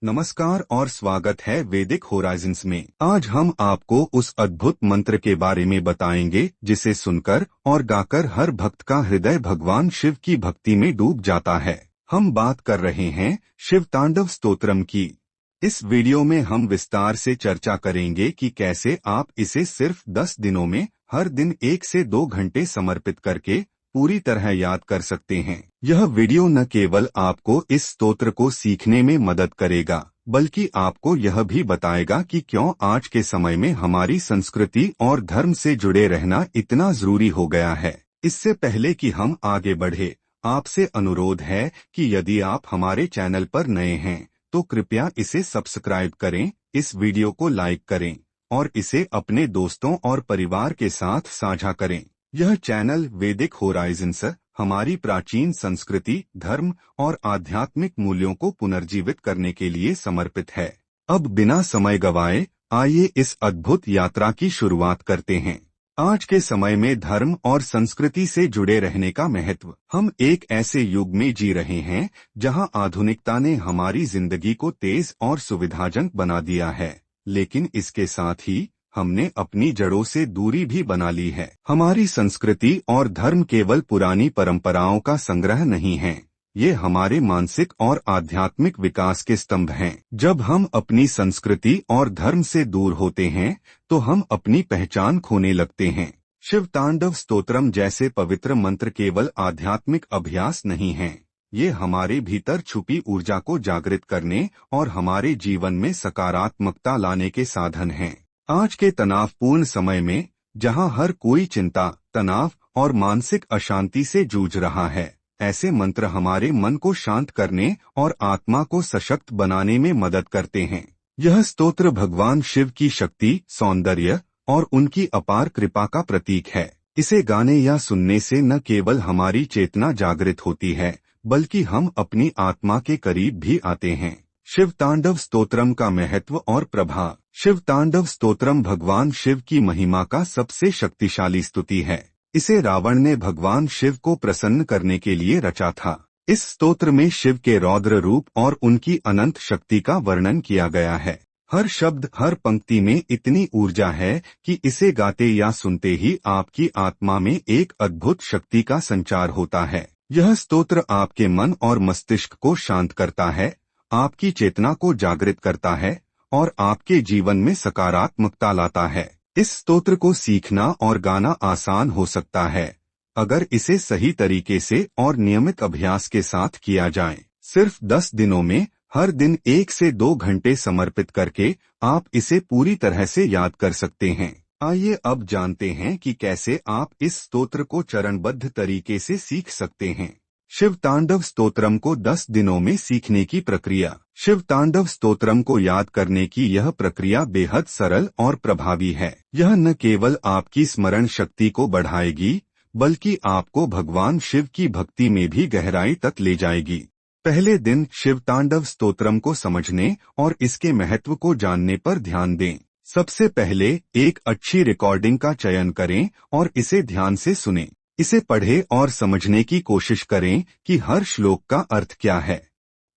नमस्कार और स्वागत है वैदिक होराइजन्स में। आज हम आपको उस अद्भुत मंत्र के बारे में बताएंगे जिसे सुनकर और गाकर हर भक्त का हृदय भगवान शिव की भक्ति में डूब जाता है। हम बात कर रहे हैं शिव तांडव स्तोत्रम की। इस वीडियो में हम विस्तार से चर्चा करेंगे कि कैसे आप इसे सिर्फ 10 दिनों में हर दिन 1 से 2 घंटे समर्पित करके पूरी तरह याद कर सकते हैं। यह वीडियो न केवल आपको इस स्तोत्र को सीखने में मदद करेगा, बल्कि आपको यह भी बताएगा कि क्यों आज के समय में हमारी संस्कृति और धर्म से जुड़े रहना इतना जरूरी हो गया है। इससे पहले कि हम आगे बढ़े, आपसे अनुरोध है कि यदि आप हमारे चैनल पर नए हैं तो कृपया इसे सब्सक्राइब करें, इस वीडियो को लाइक करें और इसे अपने दोस्तों और परिवार के साथ साझा करें। यह चैनल वैदिक होराइजन्स हमारी प्राचीन संस्कृति, धर्म और आध्यात्मिक मूल्यों को पुनर्जीवित करने के लिए समर्पित है। अब बिना समय गवाए आइए इस अद्भुत यात्रा की शुरुआत करते हैं। आज के समय में धर्म और संस्कृति से जुड़े रहने का महत्व। हम एक ऐसे युग में जी रहे हैं जहां आधुनिकता ने हमारी जिंदगी को तेज और सुविधाजनक बना दिया है, लेकिन इसके साथ ही हमने अपनी जड़ों से दूरी भी बना ली है। हमारी संस्कृति और धर्म केवल पुरानी परंपराओं का संग्रह नहीं है, ये हमारे मानसिक और आध्यात्मिक विकास के स्तंभ हैं। जब हम अपनी संस्कृति और धर्म से दूर होते हैं तो हम अपनी पहचान खोने लगते हैं। शिव तांडव स्तोत्रम जैसे पवित्र मंत्र केवल आध्यात्मिक अभ्यास नहीं है, ये हमारे भीतर छुपी ऊर्जा को जागृत करने और हमारे जीवन में सकारात्मकता लाने के साधन हैं। आज के तनावपूर्ण समय में, जहां हर कोई चिंता, तनाव और मानसिक अशांति से जूझ रहा है, ऐसे मंत्र हमारे मन को शांत करने और आत्मा को सशक्त बनाने में मदद करते हैं। यह स्तोत्र भगवान शिव की शक्ति, सौंदर्य और उनकी अपार कृपा का प्रतीक है। इसे गाने या सुनने से न केवल हमारी चेतना जागृत होती है, बल्कि हम अपनी आत्मा के करीब भी आते हैं। शिव तांडव स्तोत्रम का महत्व और प्रभाव। शिव तांडव स्तोत्रम भगवान शिव की महिमा का सबसे शक्तिशाली स्तुति है। इसे रावण ने भगवान शिव को प्रसन्न करने के लिए रचा था। इस स्तोत्र में शिव के रौद्र रूप और उनकी अनंत शक्ति का वर्णन किया गया है। हर शब्द, हर पंक्ति में इतनी ऊर्जा है कि इसे गाते या सुनते ही आपकी आत्मा में एक अद्भुत शक्ति का संचार होता है। यह स्तोत्र आपके मन और मस्तिष्क को शांत करता है, आपकी चेतना को जागृत करता है और आपके जीवन में सकारात्मकता लाता है। इस स्तोत्र को सीखना और गाना आसान हो सकता है अगर इसे सही तरीके से और नियमित अभ्यास के साथ किया जाए। सिर्फ 10 दिनों में हर दिन 1 से 2 घंटे समर्पित करके आप इसे पूरी तरह से याद कर सकते हैं। आइए अब जानते हैं कि कैसे आप इस स्तोत्र को चरणबद्ध तरीके से सीख सकते हैं। शिव तांडव स्तोत्रम को 10 दिनों में सीखने की प्रक्रिया। शिव तांडव स्तोत्रम को याद करने की यह प्रक्रिया बेहद सरल और प्रभावी है। यह न केवल आपकी स्मरण शक्ति को बढ़ाएगी, बल्कि आपको भगवान शिव की भक्ति में भी गहराई तक ले जाएगी। पहले दिन शिव तांडव स्तोत्रम को समझने और इसके महत्व को जानने पर ध्यान दें। सबसे पहले एक अच्छी रिकॉर्डिंग का चयन करें और इसे ध्यान से सुनें। इसे पढ़ें और समझने की कोशिश करें कि हर श्लोक का अर्थ क्या है।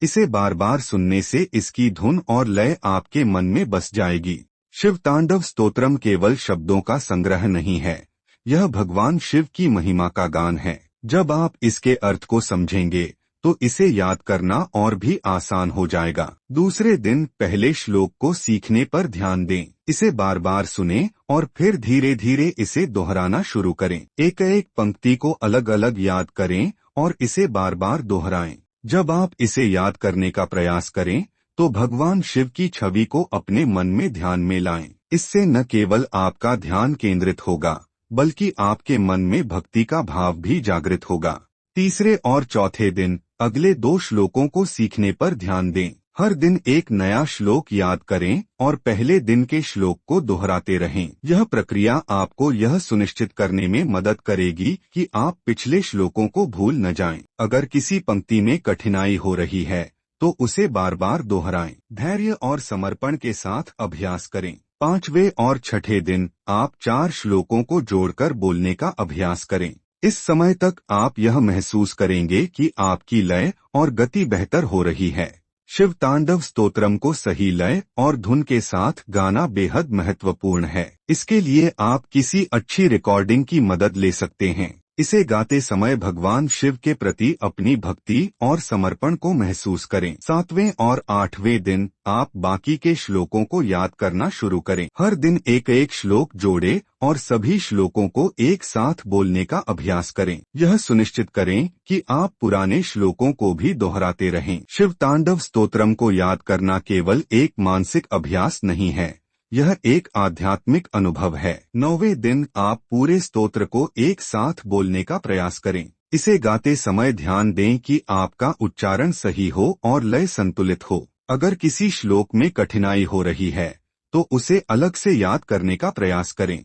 इसे बार बार सुनने से इसकी धुन और लय आपके मन में बस जाएगी। शिव तांडव स्तोत्रम केवल शब्दों का संग्रह नहीं है, यह भगवान शिव की महिमा का गान है। जब आप इसके अर्थ को समझेंगे तो इसे याद करना और भी आसान हो जाएगा। दूसरे दिन पहले श्लोक को सीखने पर ध्यान दें। इसे बार बार सुनें और फिर धीरे धीरे इसे दोहराना शुरू करें। एक एक पंक्ति को अलग अलग याद करें और इसे बार बार दोहराएं। जब आप इसे याद करने का प्रयास करें तो भगवान शिव की छवि को अपने मन में ध्यान में लाएं। इससे न केवल आपका ध्यान केंद्रित होगा, बल्कि आपके मन में भक्ति का भाव भी जागृत होगा। तीसरे और चौथे दिन अगले 2 श्लोकों को सीखने पर ध्यान दें। हर दिन एक नया श्लोक याद करें और पहले दिन के श्लोक को दोहराते रहें। यह प्रक्रिया आपको यह सुनिश्चित करने में मदद करेगी कि आप पिछले श्लोकों को भूल न जाएं। अगर किसी पंक्ति में कठिनाई हो रही है तो उसे बार बार दोहराएं। धैर्य और समर्पण के साथ अभ्यास करें। 5वें और 6ठे दिन आप 4 श्लोकों को जोड़कर बोलने का अभ्यास करें। इस समय तक आप यह महसूस करेंगे कि आपकी लय और गति बेहतर हो रही है। शिव तांडव स्तोत्रम को सही लय और धुन के साथ गाना बेहद महत्वपूर्ण है। इसके लिए आप किसी अच्छी रिकॉर्डिंग की मदद ले सकते हैं। इसे गाते समय भगवान शिव के प्रति अपनी भक्ति और समर्पण को महसूस करें। 7वें और 8वें दिन आप बाकी के श्लोकों को याद करना शुरू करें। हर दिन एक एक श्लोक जोड़े और सभी श्लोकों को एक साथ बोलने का अभ्यास करें। यह सुनिश्चित करें कि आप पुराने श्लोकों को भी दोहराते रहें। शिव तांडव स्तोत्रम को याद करना केवल एक मानसिक अभ्यास नहीं है, यह एक आध्यात्मिक अनुभव है। 9वें दिन आप पूरे स्तोत्र को एक साथ बोलने का प्रयास करें। इसे गाते समय ध्यान दें कि आपका उच्चारण सही हो और लय संतुलित हो। अगर किसी श्लोक में कठिनाई हो रही है तो उसे अलग से याद करने का प्रयास करें।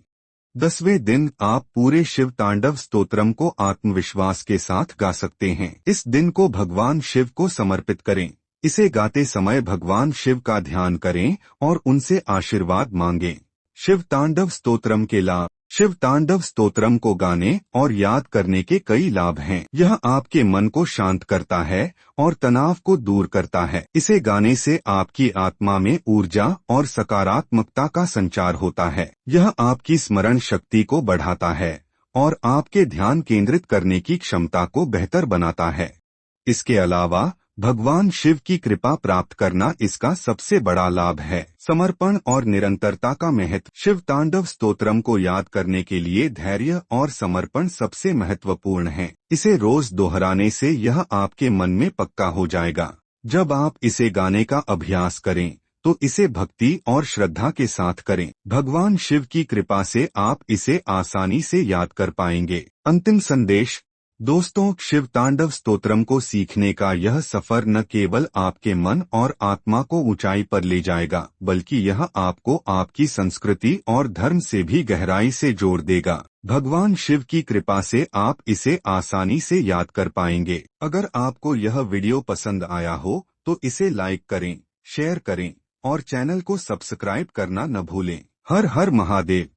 10वें दिन आप पूरे शिव तांडव स्तोत्रम को आत्मविश्वास के साथ गा सकते हैं। इस दिन को भगवान शिव को समर्पित करें। इसे गाते समय भगवान शिव का ध्यान करें और उनसे आशीर्वाद मांगें। शिव तांडव स्तोत्रम के लाभ। शिव तांडव स्तोत्रम को गाने और याद करने के कई लाभ हैं। यह आपके मन को शांत करता है और तनाव को दूर करता है। इसे गाने से आपकी आत्मा में ऊर्जा और सकारात्मकता का संचार होता है। यह आपकी स्मरण शक्ति को बढ़ाता है और आपके ध्यान केंद्रित करने की क्षमता को बेहतर बनाता है। इसके अलावा भगवान शिव की कृपा प्राप्त करना इसका सबसे बड़ा लाभ है। समर्पण और निरंतरता का महत्व। शिव तांडव स्तोत्रम को याद करने के लिए धैर्य और समर्पण सबसे महत्वपूर्ण है। इसे रोज दोहराने से यह आपके मन में पक्का हो जाएगा। जब आप इसे गाने का अभ्यास करें तो इसे भक्ति और श्रद्धा के साथ करें। भगवान शिव की कृपा से आप इसे आसानी से याद कर पाएंगे। अंतिम संदेश। दोस्तों, शिव तांडव स्तोत्रम को सीखने का यह सफर न केवल आपके मन और आत्मा को ऊंचाई पर ले जाएगा, बल्कि यह आपको आपकी संस्कृति और धर्म से भी गहराई से जोड़ देगा। भगवान शिव की कृपा से आप इसे आसानी से याद कर पाएंगे। अगर आपको यह वीडियो पसंद आया हो तो इसे लाइक करें, शेयर करें और चैनल को सब्सक्राइब करना न भूलें। हर हर महादेव।